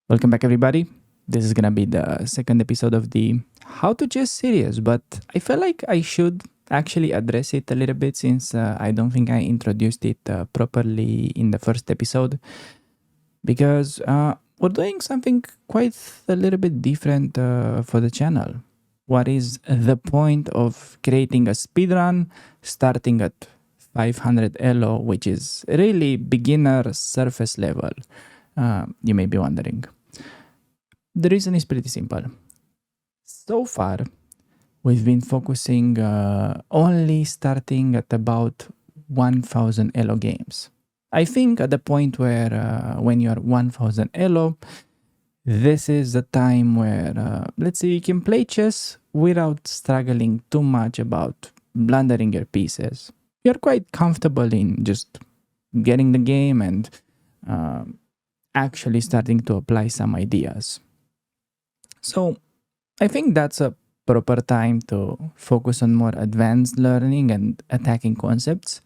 Welcome back, everybody. This is gonna be the second episode of the How to Chess series, but I felt like I should actually address it a little bit since I don't think I introduced it properly in the first episode because we're doing something quite a little bit different for the channel. What is the point of creating a speedrun starting at 500 ELO, which is really beginner surface level? You may be wondering. The reason is pretty simple. So far, we've been focusing only starting at about 1000 ELO games. I think at the point where when you're 1000 ELO, this is the time where, let's say, you can play chess without struggling too much about blundering your pieces. You're quite comfortable in just getting the game and actually starting to apply some ideas. So I think that's a proper time to focus on more advanced learning and attacking concepts.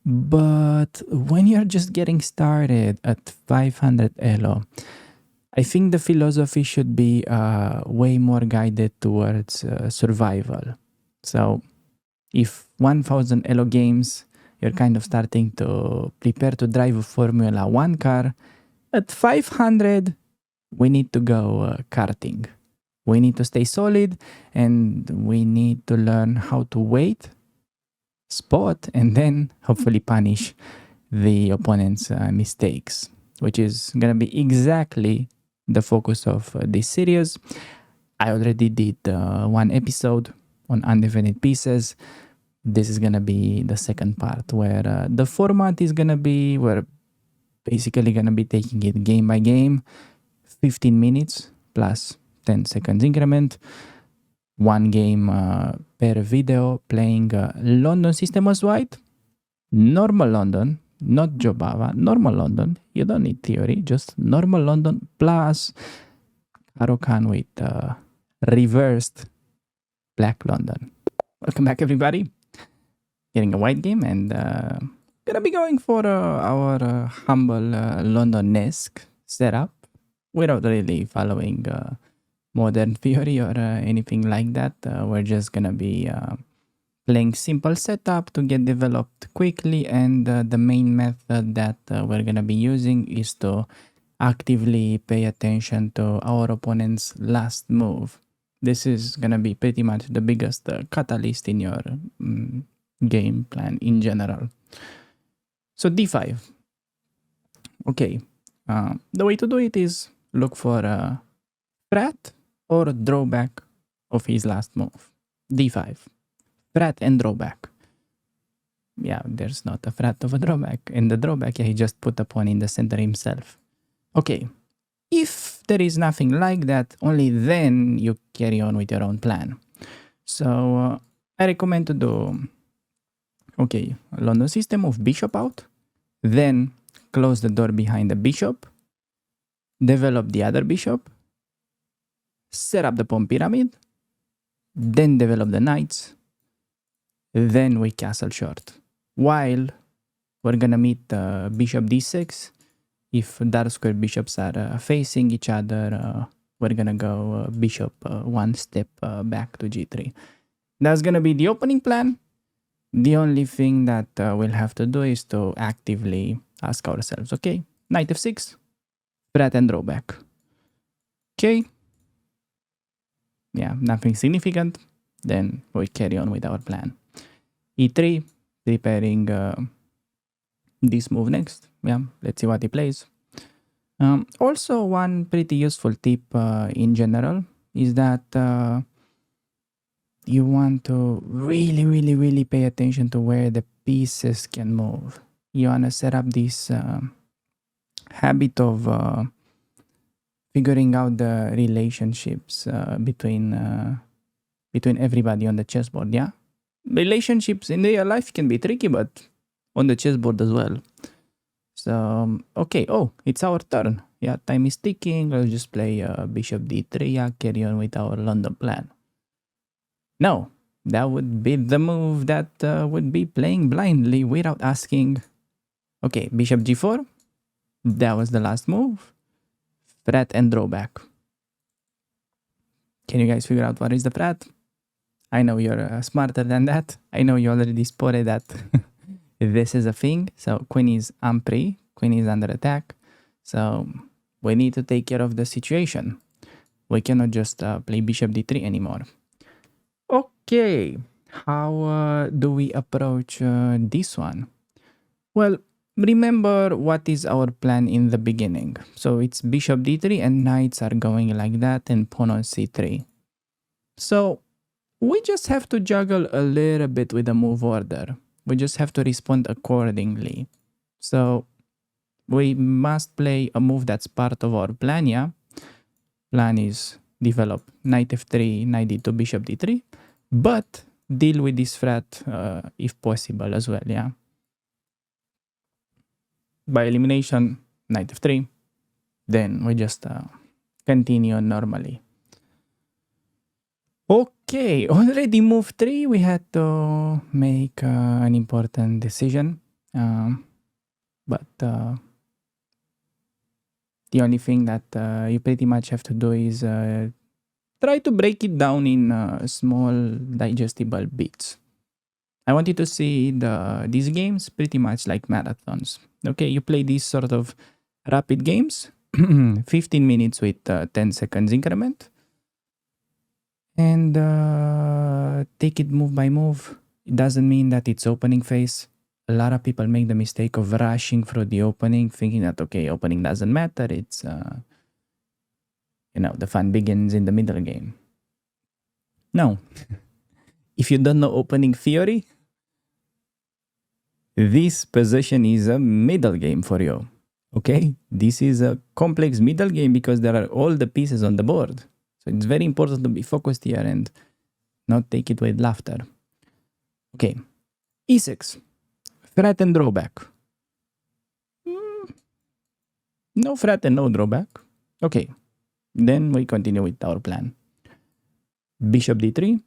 But when you're just getting started at 500 ELO, I think the philosophy should be way more guided towards survival. So if 1000 ELO games, you're kind of starting to prepare to drive a Formula 1 car, at 500, we need to go karting. We need to stay solid and we need to learn how to wait, spot, and then hopefully punish the opponent's mistakes, which is going to be exactly the focus of this series. I already did one episode on undefended pieces. This is going to be the second part where the format is going to be, we're basically going to be taking it game by game, 15 minutes plus 10 seconds increment, one game per video, playing London System as White, normal London, not Jobava, normal London. You don't need theory, just normal London plus Caro-Kann with reversed Black London. Welcome back, everybody. Getting a white game and gonna be going for our humble London-esque setup without really following modern theory or anything like that. We're just gonna be playing simple setup to get developed quickly, and the main method that we're gonna be using is to actively pay attention to our opponent's last move. This is gonna be pretty much the biggest catalyst in your game plan in general. So d5. Okay, the way to do it is look for a threat or a drawback of his last move. d5. Threat and drawback. Yeah, there's not a threat of a drawback. And the drawback, yeah, he just put the pawn in the center himself. Okay, if there is nothing like that, only then you carry on with your own plan. So I recommend to do, okay, London System of bishop out, then close the door behind the bishop, develop the other bishop, set up the pawn pyramid, then develop the knights, then we castle short. While we're gonna meet bishop d6, if dark square bishops are facing each other, we're gonna go bishop one step back to g3. That's gonna be the opening plan. The only thing that we'll have to do is to actively ask ourselves, okay, knight f6, threat and drawback. Okay. Yeah, nothing significant. Then we carry on with our plan. e3, preparing this move next. Yeah, let's see what he plays. Also, one pretty useful tip in general is that you want to really pay attention to where the pieces can move. You want to set up this habit of figuring out the relationships between everybody on the chessboard. Yeah, relationships in real life can be tricky, but on the chessboard as well. So okay, oh, it's our turn. Yeah, time is ticking. Let's just play bishop d3. Yeah, carry on with our London plan. No, that would be the move that would be playing blindly without asking. Okay, bishop g4. That was the last move. threat and drawback. Can you guys figure out what is the threat? I know you're smarter than that. I know you already spotted that this is a thing. So queen is ampri, queen is under attack. So we need to take care of the situation. We cannot just play bishop d3 anymore. Okay, how do we approach this one? Well, remember what is our plan in the beginning. So it's bishop d3 and knights are going like that and pawn on c3. So we just have to juggle a little bit with the move order. We just have to respond accordingly. So we must play a move that's part of our plan, yeah? Plan is develop knight f3, knight d2, bishop d3, but deal with this threat if possible as well, yeah? By elimination, knight f3, then we just continue normally. Okay, already move 3, we had to make an important decision. But the only thing that you pretty much have to do is try to break it down in small digestible bits. I want you to see these games pretty much like marathons. Okay, you play these sort of rapid games, 15 minutes with 10 seconds increment. And take it move by move. It doesn't mean that it's opening phase. A lot of people make the mistake of rushing through the opening, thinking that, okay, opening doesn't matter. It's, the fun begins in the middle game. No. If you don't know opening theory, this position is a middle game for you. Okay? This is a complex middle game because there are all the pieces on the board. So it's very important to be focused here and not take it with laughter. Okay, e6, threat and drawback. No threat and no drawback. Okay, then we continue with our plan. Bishop d3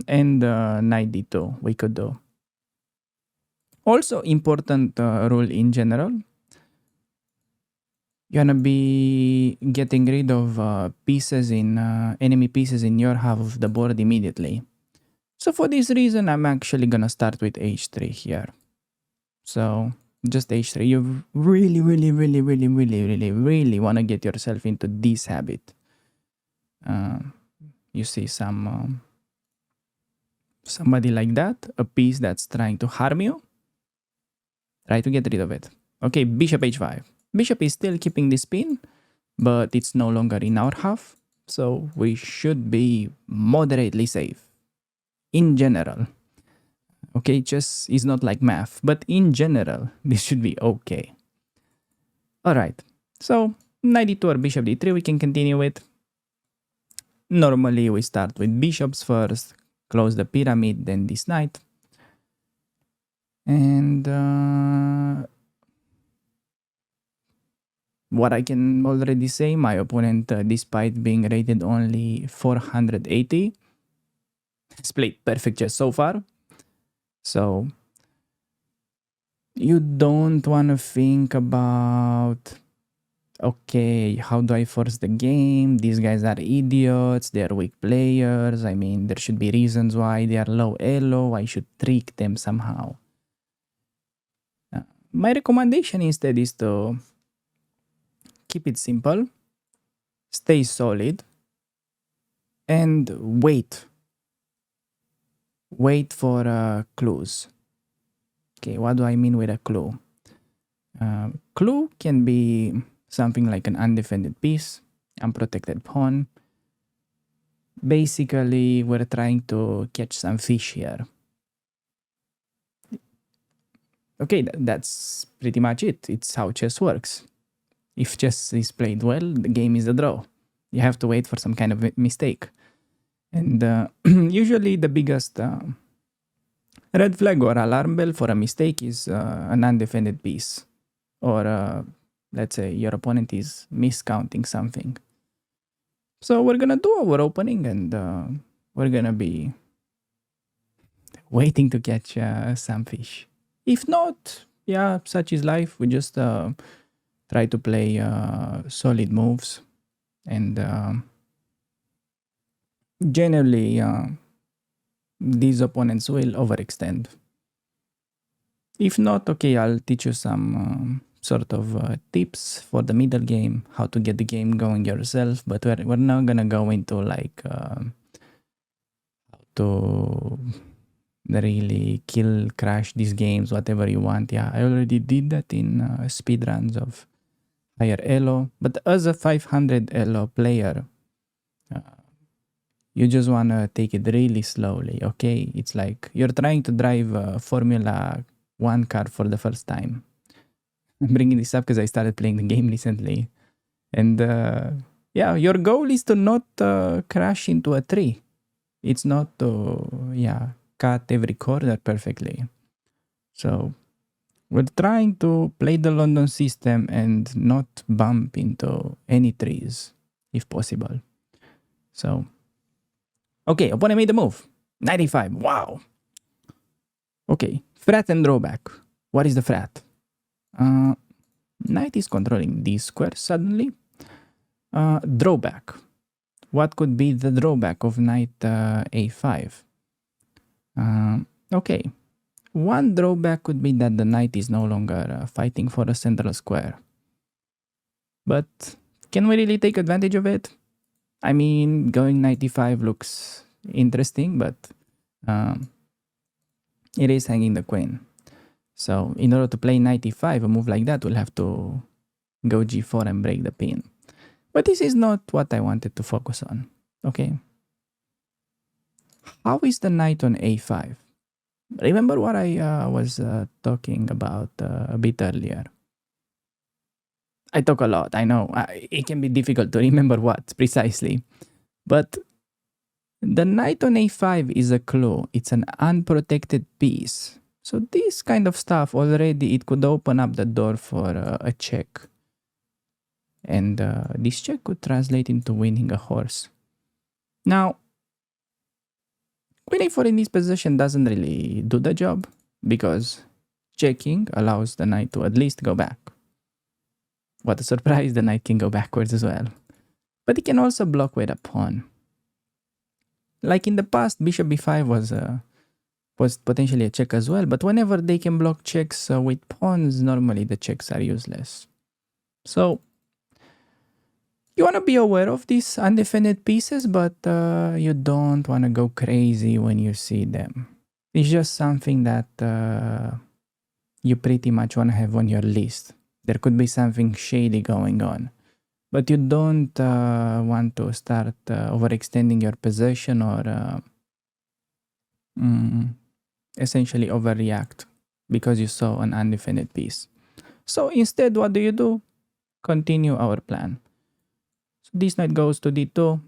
and knight d2 we could do. Also important rule in general. You're gonna be getting rid of pieces in enemy pieces in your half of the board immediately. So for this reason, I'm actually gonna start with h3 here. So just h3. You really wanna get yourself into this habit. You see somebody like that, a piece that's trying to harm you. Try to get rid of it. Okay, bishop h5. Bishop is still keeping the spin, but it's no longer in our half, so we should be moderately safe. In general. Okay, chess is not like math, but in general, this should be okay. Alright, so knight d2 or bishop d3 we can continue with. Normally we start with bishops first, close the pyramid, then this knight. And what I can already say, my opponent, despite being rated only 480, has played perfect chess so far. So you don't want to think about, okay, how do I force the game? These guys are idiots, they're weak players. I mean, there should be reasons why they are low elo. I should trick them somehow. My recommendation instead is to keep it simple, stay solid, and wait. Wait for clues. Okay, what do I mean with a clue? Clue can be something like an undefended piece, unprotected pawn. Basically, we're trying to catch some fish here. Okay, that's pretty much it. It's how chess works. If chess is played well, the game is a draw. You have to wait for some kind of mistake. And usually the biggest red flag or alarm bell for a mistake is an undefended piece. Or let's say your opponent is miscounting something. So we're gonna do our opening and we're gonna be waiting to catch some fish. If not, yeah, such is life. We just try try to play solid moves, and generally these opponents will overextend. If not, okay, I'll teach you some sort of tips for the middle game, how to get the game going yourself. But we're not gonna go into like how to really crash these games, whatever you want. Yeah, I already did that in speedruns of higher elo. But as a 500 elo player, uh, you just wanna take it really slowly, okay? It's like you're trying to drive a Formula One car for the first time. I'm bringing this up because I started playing the game recently. And yeah, your goal is to not crash into a tree. It's not to, cut every corner perfectly. So we're trying to play the London system and not bump into any trees if possible. So, okay, opponent made the move. 95, wow. Okay, frat and drawback. What is the frat? Knight is controlling this square suddenly. Drawback. What could be the drawback of knight a5? Okay, one drawback could be that the knight is no longer fighting for a central square. But can we really take advantage of it? I mean, going knight e5 looks interesting, but it is hanging the queen. So in order to play knight e5, a move like that, we'll have to go g4 and break the pin. But this is not what I wanted to focus on, okay? How is the knight on a5? Remember what I was talking about a bit earlier. I talk a lot, I know. It can be difficult to remember what precisely. But the knight on a5 is a clue. It's an unprotected piece. So this kind of stuff already, it could open up the door for a check. And this check could translate into winning a horse. Now, queen a4 in this position doesn't really do the job because checking allows the knight to at least go back. What a surprise, the knight can go backwards as well. But it can also block with a pawn. Like in the past, bishop b5 was potentially a check as well, but whenever they can block checks with pawns, normally the checks are useless. So you want to be aware of these undefended pieces, but you don't want to go crazy when you see them. It's just something that you pretty much want to have on your list. There could be something shady going on, but you don't want to start overextending your possession or essentially overreact because you saw an undefended piece. So instead, what do? Continue our plan. So this knight goes to d2.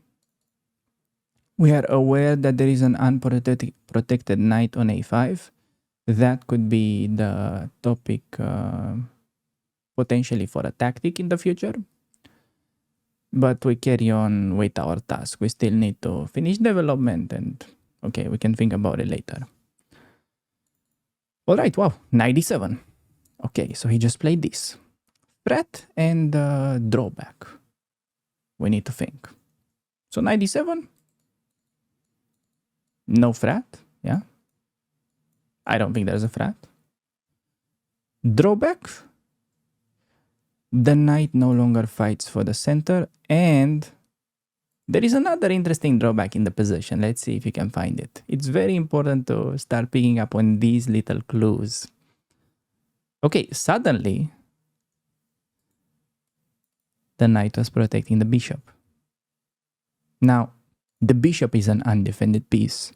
We are aware that there is an unprotected knight on a5. That could be the topic potentially for a tactic in the future. But we carry on with our task. We still need to finish development and okay, we can think about it later. All right, wow, 97. Okay, so he just played this. Fret and drawback. We need to think. So 97. No fret, yeah. I don't think there's a fret. Drawback. The knight no longer fights for the center, and there is another interesting drawback in the position. Let's see if you can find it. It's very important to start picking up on these little clues. Okay, suddenly, the knight was protecting the bishop. Now, the bishop is an undefended piece.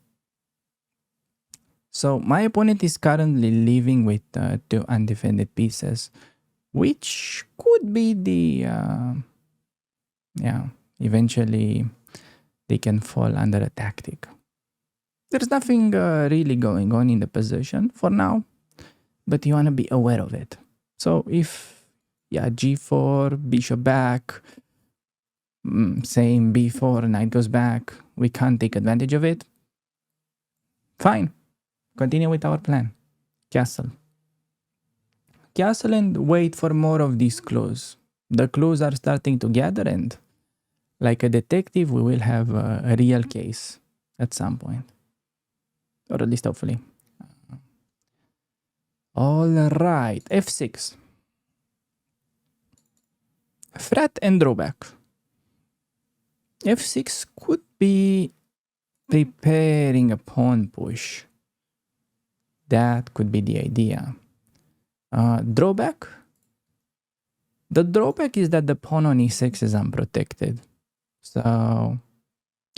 So my opponent is currently living with two undefended pieces, which could be the, eventually they can fall under a tactic. There's nothing really going on in the position for now, but you want to be aware of it. So if, g4, bishop back, same b4, knight goes back, we can't take advantage of it. Fine, continue with our plan. Castle. Castle and wait for more of these clues. The clues are starting to gather, and like a detective, we will have a real case at some point. Or at least hopefully. All right, f6. Threat and drawback. f6 could be preparing a pawn push. That could be the idea. Drawback? The drawback is that the pawn on e6 is unprotected. So,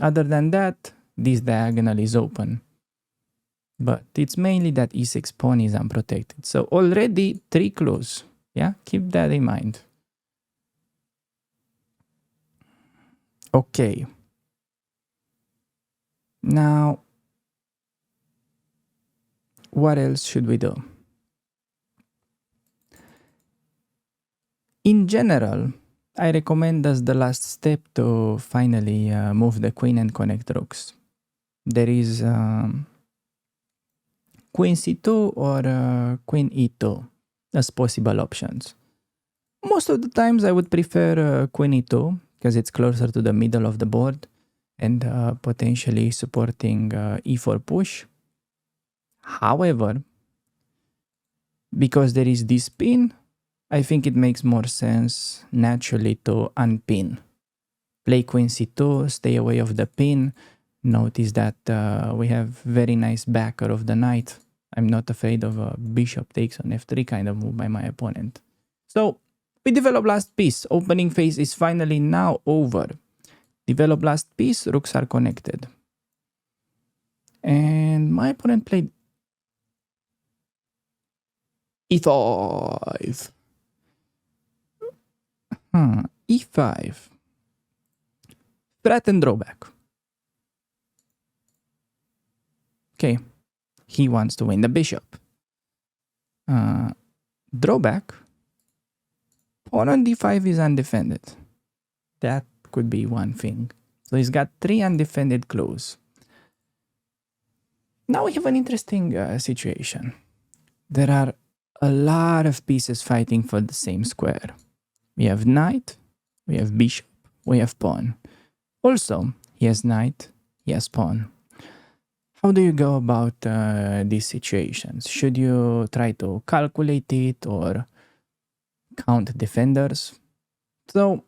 other than that, this diagonal is open. But it's mainly that e6 pawn is unprotected. So already 3 clues. Yeah, keep that in mind. Okay. Now, what else should we do? In general, I recommend as the last step to finally move the queen and connect rooks. There is queen c2 or queen e2 as possible options. Most of the times I would prefer queen e2 because it's closer to the middle of the board and potentially supporting e4 push. However, because there is this pin, I think it makes more sense naturally to unpin. Play queen c2, stay away of the pin. Notice that we have very nice backer of the knight. I'm not afraid of a bishop takes on f3 kind of move by my opponent. So we develop last piece. Opening phase is finally now over. Develop last piece, rooks are connected. And my opponent played e5. E5. Threat and drawback. Okay, he wants to win the bishop. Drawback. Pawn on d5 is undefended. That could be one thing. So he's got 3 undefended clues. Now we have an interesting situation. There are a lot of pieces fighting for the same square. We have knight, we have bishop, we have pawn. Also, he has knight, he has pawn. How do you go about these situations? Should you try to calculate it or count defenders? So,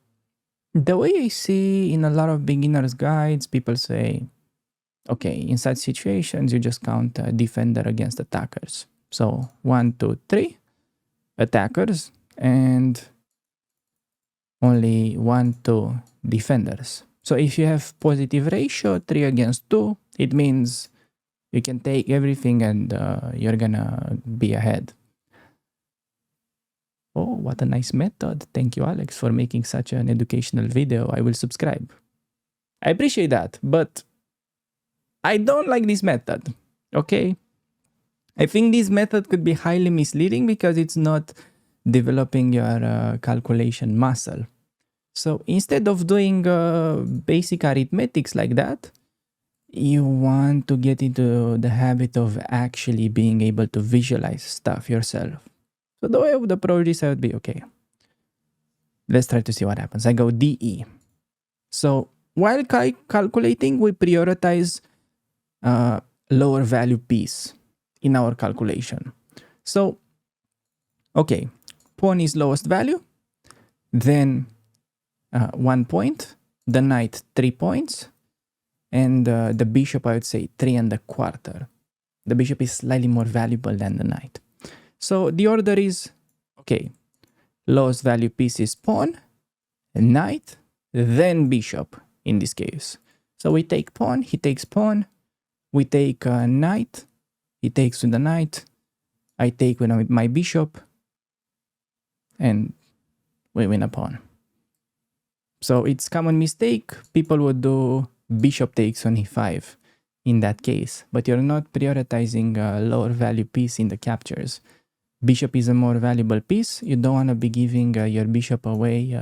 the way I see in a lot of beginners' guides, people say, okay, in such situations, you just count defender against attackers. So 1, 2, 3 attackers and only 1, 2 defenders. So if you have positive ratio 3 against 2, it means you can take everything and you're gonna be ahead. Oh, what a nice method. Thank you, Alex, for making such an educational video. I will subscribe. I appreciate that, but I don't like this method, okay? I think this method could be highly misleading because it's not developing your calculation muscle. So instead of doing basic arithmetics like that, you want to get into the habit of actually being able to visualize stuff yourself. So the way I would approach this, I would be, okay, let's try to see what happens. I go DE. So while calculating, we prioritize lower value piece in our calculation. So, okay, pawn is lowest value, then 1 point, the knight 3 points, and the bishop, I would say 3.25. The bishop is slightly more valuable than the knight. So the order is, okay, lowest value piece is pawn, knight, then bishop in this case. So we take pawn, he takes pawn, we take knight, he takes with the knight, I take with my bishop, and we win a pawn. So it's common mistake. People would do bishop takes on e5 in that case, but you're not prioritizing a lower value piece in the captures. Bishop is a more valuable piece. You don't want to be giving your bishop away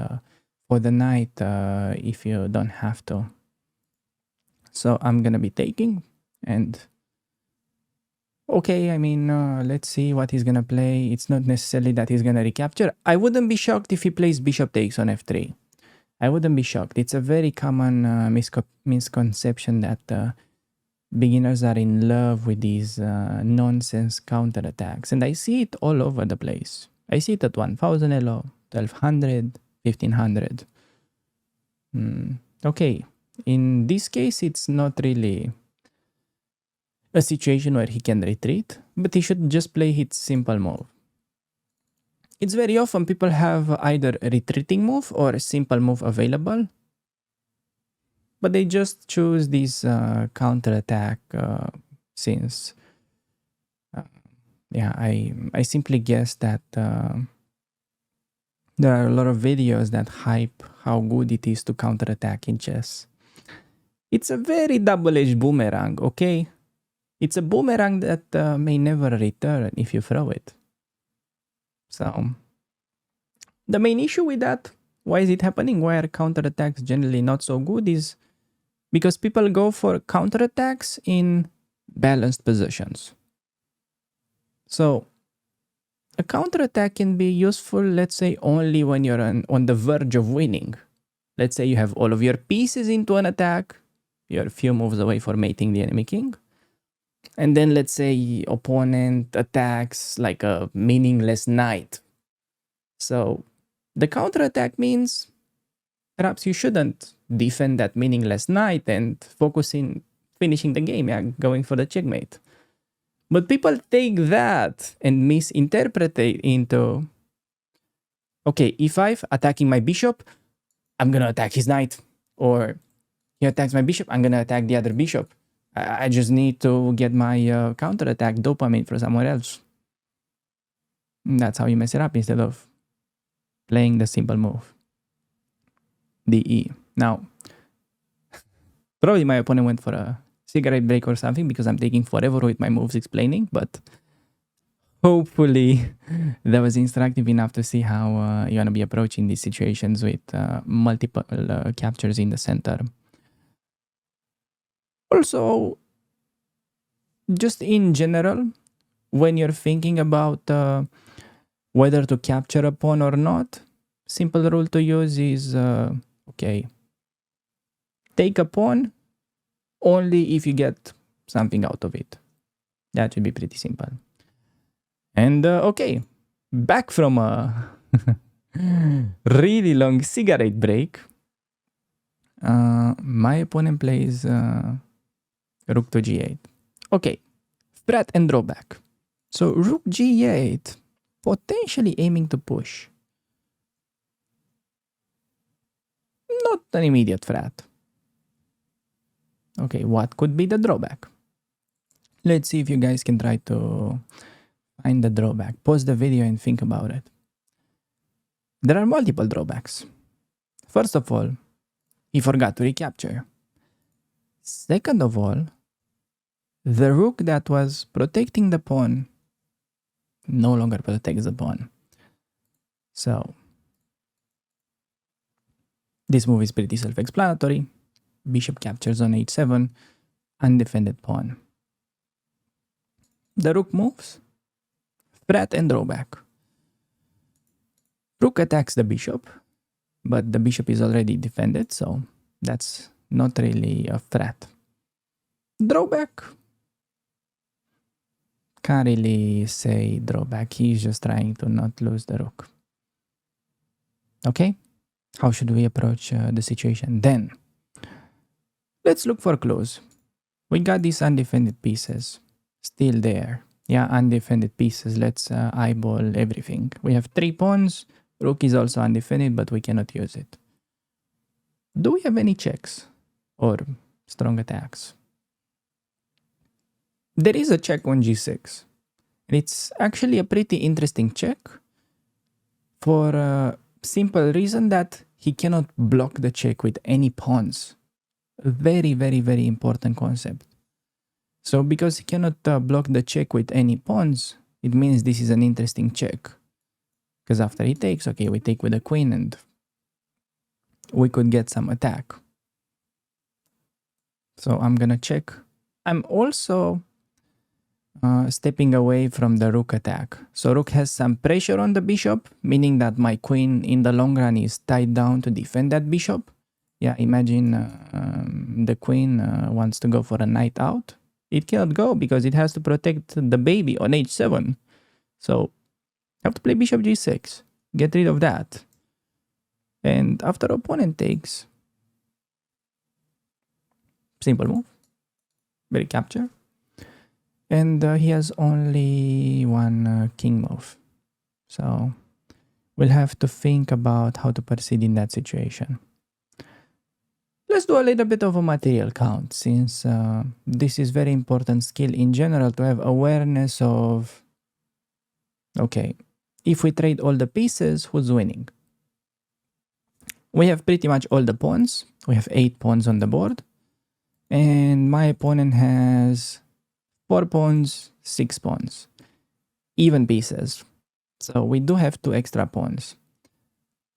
for the knight if you don't have to. So I'm going to be taking, and Okay, I mean, let's see what he's gonna play. It's not necessarily that he's gonna recapture. I wouldn't be shocked if he plays bishop takes on f3. I wouldn't be shocked. It's a very common misconception that beginners are in love with these nonsense counterattacks. And I see it all over the place. I see it at 1000 elo, 1200, 1500. Okay, in this case, it's not really a situation where he can retreat, but he should just play his simple move. It's very often people have either a retreating move or a simple move available, but they just choose this counterattack since yeah, I simply guess that there are a lot of videos that hype how good it is to counterattack in chess. It's a very double-edged boomerang, okay? It's a boomerang that may never return if you throw it. So, the main issue with that, why is it happening? Why are counterattacks generally not so good is because people go for counterattacks in balanced positions. So, a counterattack can be useful, let's say, only when you're on the verge of winning. Let's say you have all of your pieces into an attack, you're a few moves away from mating the enemy king. And then let's say opponent attacks like a meaningless knight. So the counterattack means perhaps you shouldn't defend that meaningless knight and focus in finishing the game, going for the checkmate. But people take that and misinterpret it into, okay, e5, attacking my bishop, I'm going to attack his knight. Or he attacks my bishop, I'm going to attack the other bishop. I just need to get my counterattack dopamine from somewhere else. And that's how you mess it up instead of playing the simple move. DE. Now, probably my opponent went for a cigarette break or something because I'm taking forever with my moves explaining, but hopefully that was instructive enough to see how you're going to be approaching these situations with multiple captures in the center. Also, just in general, when you're thinking about whether to capture a pawn or not, simple rule to use is, okay, take a pawn only if you get something out of it. That should be pretty simple. And okay, back from a really long cigarette break, my opponent plays rook to g8. Okay, threat and drawback. So rook g8, potentially aiming to push. Not an immediate threat. Okay, what could be the drawback? Let's see if you guys can try to find the drawback. Pause the video and think about it. There are multiple drawbacks. First of all, he forgot to recapture. Second of all, the rook that was protecting the pawn no longer protects the pawn. So, this move is pretty self-explanatory. Bishop captures on h7, undefended pawn. The rook moves, threat and drawback. Rook attacks the bishop, but the bishop is already defended, so that's not really a threat. Drawback. Can't really say drawback. He's just trying to not lose the rook. Okay? How should we approach the situation? Then, let's look for clues. We got these undefended pieces still there. Yeah, undefended pieces. Let's eyeball everything. We have 3 pawns. Rook is also undefended, but we cannot use it. Do we have any checks or strong attacks? There is a check on g6. And it's actually a pretty interesting check for a simple reason that he cannot block the check with any pawns. A very, very, very important concept. So because he cannot block the check with any pawns, it means this is an interesting check. Because after he takes, okay, we take with the queen and we could get some attack. So I'm gonna check. I'm also stepping away from the rook attack. So rook has some pressure on the bishop, meaning that my queen in the long run is tied down to defend that bishop. Yeah, imagine the queen wants to go for a knight out. It cannot go because it has to protect the baby on h7. So have to play bishop g6. Get rid of that. And after opponent takes, simple move, very capture. And he has only one king move. So we'll have to think about how to proceed in that situation. Let's do a little bit of a material count, since this is very important skill in general to have awareness of, okay, if we trade all the pieces, who's winning? We have pretty much all the pawns. We have 8 pawns on the board. And my opponent has 4 pawns, 6 pawns. Even pieces. So we do have 2 extra pawns.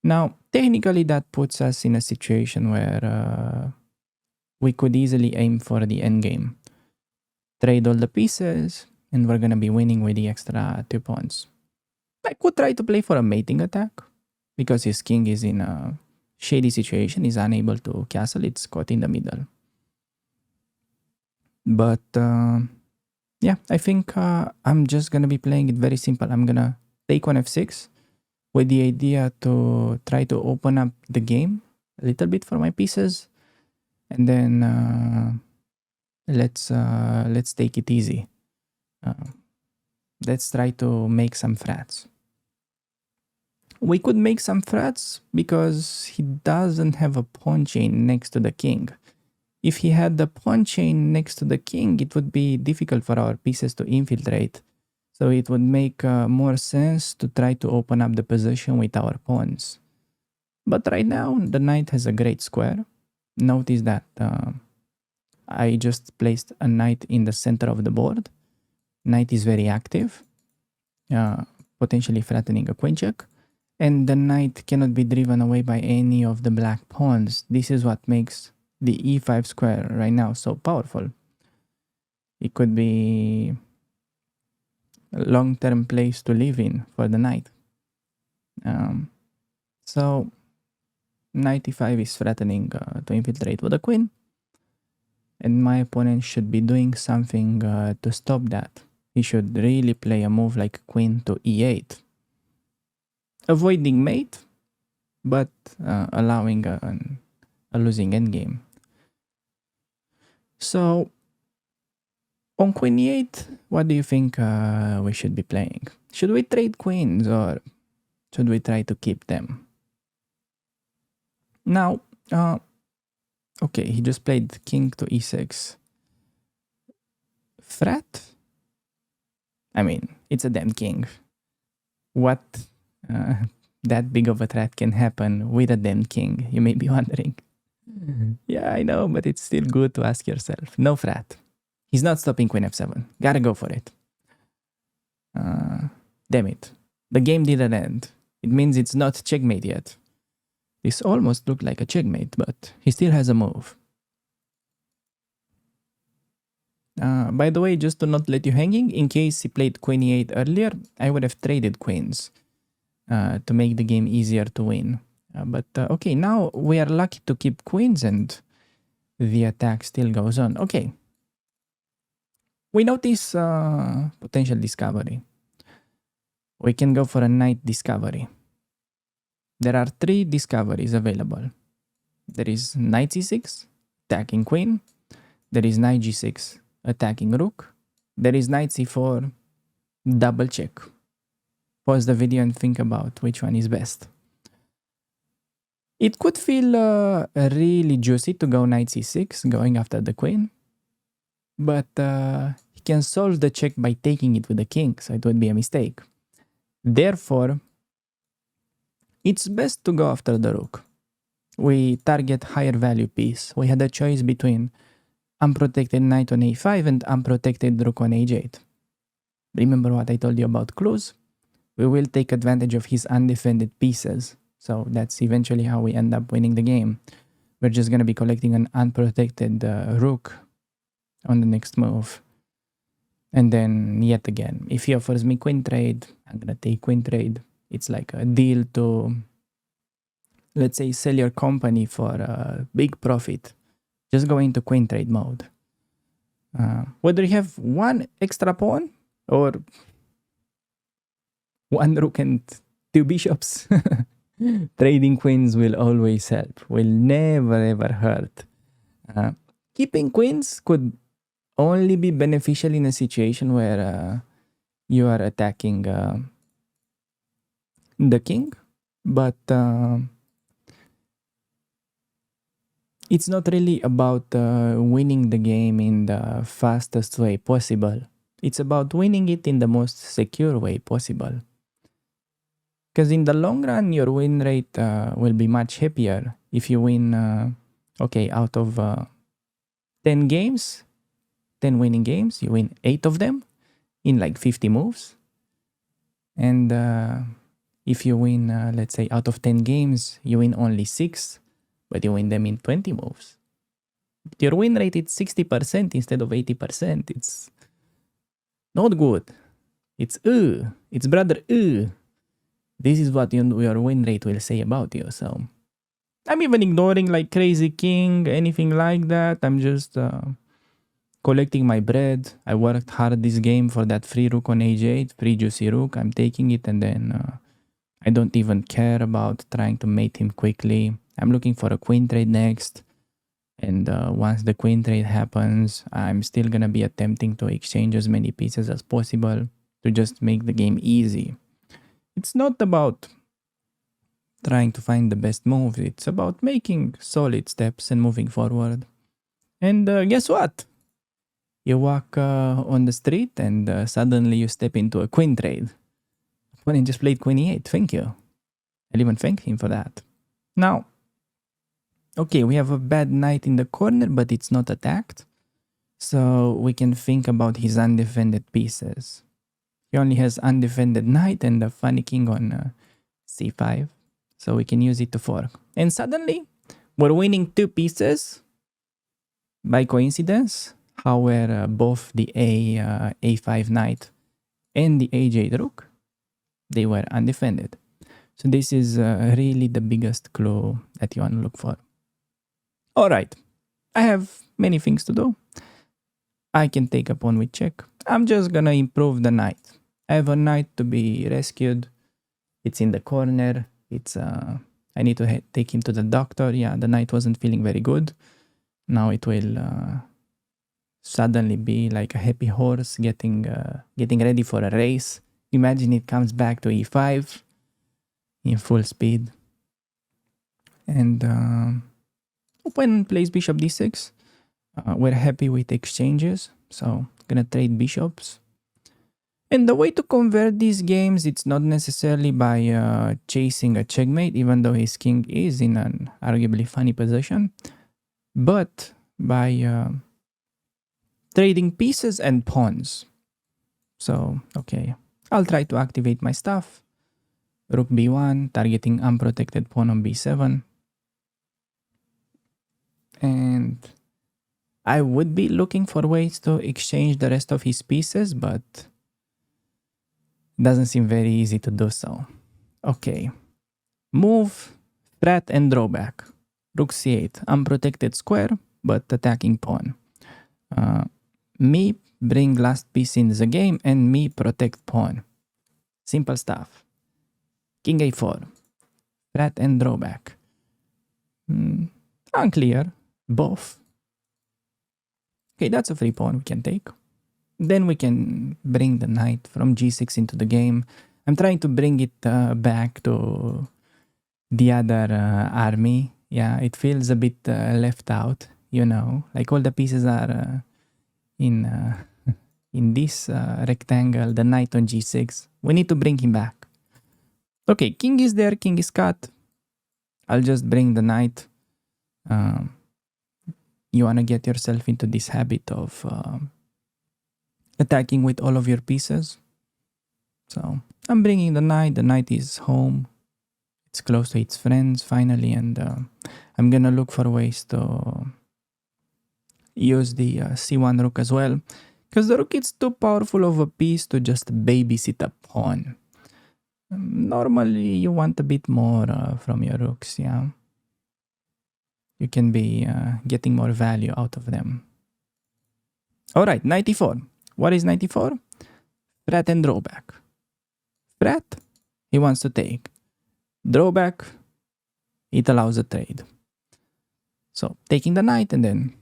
Now, technically that puts us in a situation where we could easily aim for the endgame. Trade all the pieces, and we're gonna be winning with the extra 2 pawns. I could try to play for a mating attack, because his king is in a shady situation, he's unable to castle, it's caught in the middle. But yeah, I think I'm just gonna be playing it very simple. I'm gonna take on f6 with the idea to try to open up the game a little bit for my pieces, and then let's take it easy. Let's try to make some frats. We could make some frats because he doesn't have a pawn chain next to the king. If he had the pawn chain next to the king, it would be difficult for our pieces to infiltrate. So it would make more sense to try to open up the position with our pawns. But right now, the knight has a great square. Notice that I just placed a knight in the center of the board. Knight is very active, potentially threatening a queen check. And the knight cannot be driven away by any of the black pawns. This is what makes the e5 square right now so powerful. It could be a long-term place to live in for the knight. So knight e5 is threatening to infiltrate with the queen, and my opponent should be doing something to stop that. He should really play a move like queen to e8, avoiding mate, but allowing a losing endgame. So on queen e8, what do you think we should be playing? Should we trade queens, or should we try to keep them? Now, okay, he just played king to e6. Threat? I mean, it's a damn king. What that big of a threat can happen with a damn king, you may be wondering. Yeah, I know, but it's still good to ask yourself. No threat. He's not stopping queen f7. Gotta go for it. Damn it. The game didn't end. It means it's not checkmate yet. This almost looked like a checkmate, but he still has a move. By the way, just to not let you hanging, in case he played queen e8 earlier, I would have traded queens to make the game easier to win. But okay, now we are lucky to keep queens and the attack still goes on. Okay. We notice potential discovery. We can go for a knight discovery. There are 3 discoveries available. There is knight c6, attacking queen. There is knight g6, attacking rook. There is knight c4, double check. Pause the video and think about which one is best. It could feel really juicy to go knight c6, going after the queen. But he can solve the check by taking it with the king, so it would be a mistake. Therefore, it's best to go after the rook. We target higher value piece. We had a choice between unprotected knight on a5 and unprotected rook on h8. Remember what I told you about clues? We will take advantage of his undefended pieces. So that's eventually how we end up winning the game. We're just going to be collecting an unprotected rook on the next move. And then yet again, if he offers me queen trade, I'm gonna take queen trade. It's like a deal to, let's say, sell your company for a big profit. Just go into queen trade mode. Whether you have one extra pawn or one rook and two bishops, trading queens will always help, will never ever hurt. Keeping queens could only be beneficial in a situation where you are attacking the king, but it's not really about winning the game in the fastest way possible. It's about winning it in the most secure way possible. Because in the long run, your win rate will be much happier if you win, out of 10 games, 10 winning games, you win 8 of them in like 50 moves. And if you win, let's say, out of 10 games, you win only 6, but you win them in 20 moves. Your win rate is 60% instead of 80%. It's not good. It's brother. This is what your win rate will say about you. So I'm even ignoring like crazy king, anything like that. I'm just collecting my bread. I worked hard this game for that free rook on h8, free juicy rook. I'm taking it, and then I don't even care about trying to mate him quickly. I'm looking for a queen trade next. And once the queen trade happens, I'm still gonna be attempting to exchange as many pieces as possible to just make the game easy. It's not about trying to find the best move. It's about making solid steps and moving forward. And guess what? You walk on the street and suddenly you step into a queen trade. Opponent just played queen e8. Thank you. I'll even thank him for that. Now, okay, we have a bad knight in the corner, but it's not attacked. So we can think about his undefended pieces. He only has undefended knight and a funny king on c5. So we can use it to fork. And suddenly, we're winning 2 pieces by coincidence. How were both the a5 knight and the h8 rook, they were undefended. So this is really the biggest clue that you want to look for. All right, I have many things to do. I can take a pawn with check. I'm just gonna improve the knight. I have a knight to be rescued. It's in the corner. It's I need to take him to the doctor. Yeah, the knight wasn't feeling very good. Now it will suddenly be like a happy horse getting ready for a race. Imagine it comes back to e5 in full speed. And opponent plays bishop d6. We're happy with exchanges, so gonna trade bishops. And the way to convert these games, it's not necessarily by chasing a checkmate, even though his king is in an arguably funny position, but by trading pieces and pawns. So, okay, I'll try to activate my stuff. Rook b1, targeting unprotected pawn on b7. And I would be looking for ways to exchange the rest of his pieces, but it doesn't seem very easy to do so. Okay. Move, threat, and drawback. Rook c8, unprotected square, but attacking pawn. Me bring last piece in the game, and me protect pawn. Simple stuff. King a4, threat and drawback. Unclear, both. Okay, that's a free pawn we can take. Then we can bring the knight from g6 into the game. I'm trying to bring it back to the other army. Yeah, it feels a bit left out, you know, like all the pieces are in this rectangle, the knight on g6. We need to bring him back. Okay, king is there, king is cut. I'll just bring the knight. You want to get yourself into this habit of attacking with all of your pieces. So I'm bringing the knight is home. It's close to its friends finally, and I'm gonna look for ways to use the c1 rook as well, Because the rook is too powerful of a piece to just babysit a pawn. Normally, you want a bit more from your rooks, yeah? You can be getting more value out of them. Alright, knight e4. What is knight e4? Threat and drawback. Threat, he wants to take. Drawback, it allows a trade. So, taking the knight and then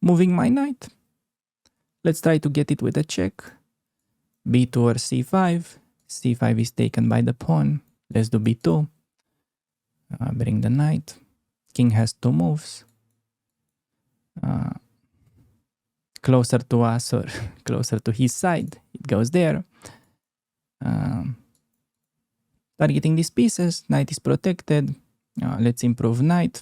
moving my knight. Let's try to get it with a check. b2 or c5. c5 is taken by the pawn. Let's do b2. Bring the knight. King has two moves. Closer to us or closer to his side. It goes there. Targeting these pieces. Knight is protected. Let's improve knight.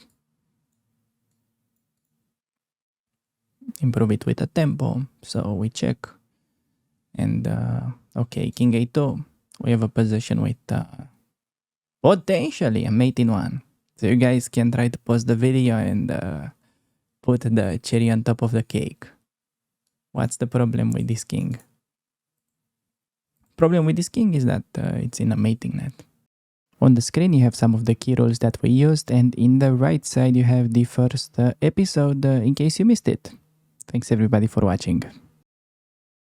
Improve it with a tempo. So we check. And okay, king a2. We have a position with potentially a mate in one. So you guys can try to pause the video and put the cherry on top of the cake. What's the problem with this king? Problem with this king is that it's in a mating net. On the screen you have some of the key rules that we used, and in the right side you have the first episode in case you missed it. Thanks everybody for watching.